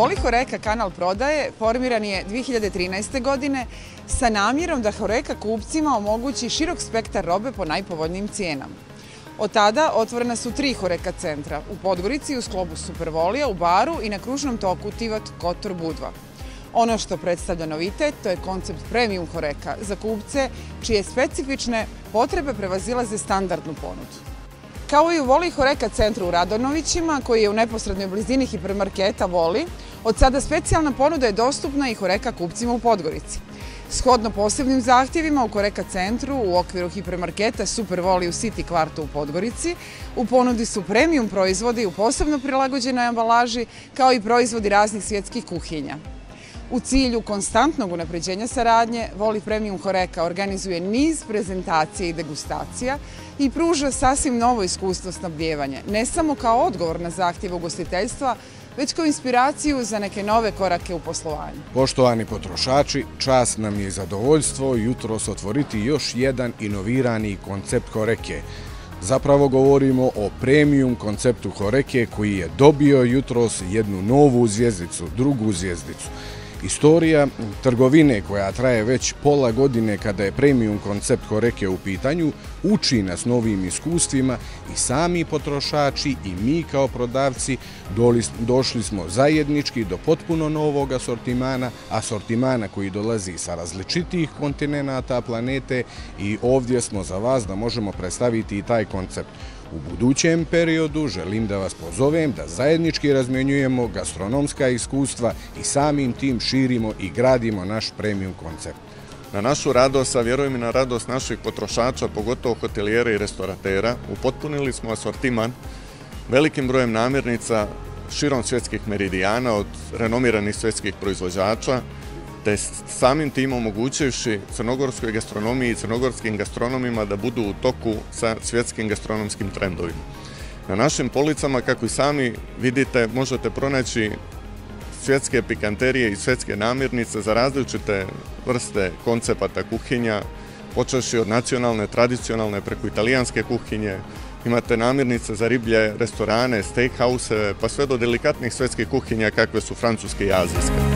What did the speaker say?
Voli Horeca kanal prodaje formiran je 2013. godine sa namjerom da Horeca kupcima omogući širok spektar robe po najpovoljnijim cijenama. Od tada otvorena su 3 Horeca centra u Podgorici u sklopu Supervolija, u Baru i na kružnom toku Tivat, Kotor, Budva. Ono što predstavlja novitet, to je koncept premium Horeca za kupce čije specifične potrebe prevazilaze standardnu ponudu. Kao i u Voli Horeca centru u Radonovićima, koji je u neposrednoj blizini hipermarketa Voli, od sada specijalna ponuda je dostupna i Horeca kupcima u Podgorici. Shodno posebnim zahtjevima u Horeca centru u okviru hipermarketa Supervoli u City kvartu u Podgorici u ponudi su premium proizvodi u posebno prilagođenoj ambalaži, kao i proizvodi raznih svjetskih kuhinja. U cilju konstantnog unapređenja saradnje, Voli Premium Horeca organizuje niz prezentacija i degustacija i pruža sasvim novo iskustvo snabdijevanja, ne samo kao odgovor na zahtjeve ugostiteljstva, već kao inspiraciju za neke nove korake u poslovanju. Poštovani potrošači, čast nam je zadovoljstvo jutros otvoriti još jedan inovirani koncept Horeke. Zapravo govorimo o premium konceptu Horeke koji je dobio jutros jednu novu zvjezdicu, drugu zvjezdicu. Istorija trgovine koja traje već pola godine kada je premium koncept Horeke u pitanju uči nas novim iskustvima i sami potrošači i mi kao prodavci došli smo zajednički do potpuno novog asortimana koji dolazi sa različitih kontinenata planete i ovdje smo za vas da možemo predstaviti i taj koncept. U budućem periodu želim da vas pozovem da zajednički razmjenjujemo gastronomska iskustva i samim tim širimo i gradimo naš premium koncept. Na našu radost, a vjerujem i na radost naših potrošača, pogotovo hotelijera i restoratera, upotpunili smo asortiman velikim brojem namirnica širom svjetskih meridijana od renomiranih svjetskih proizvođača, te samim tim omogućivši crnogorskoj gastronomiji i crnogorskim gastronomima da budu u toku sa svjetskim gastronomskim trendovima. Na našim policama, kako i sami vidite, možete pronaći svjetske pikanterije i svjetske namirnice za različite vrste koncepata kuhinja, počevši od nacionalne, tradicionalne, preko italijanske kuhinje. Imate namirnice za riblje restorane, steakhouse, pa sve do delikatnih svjetskih kuhinja kakve su francuske i azijske.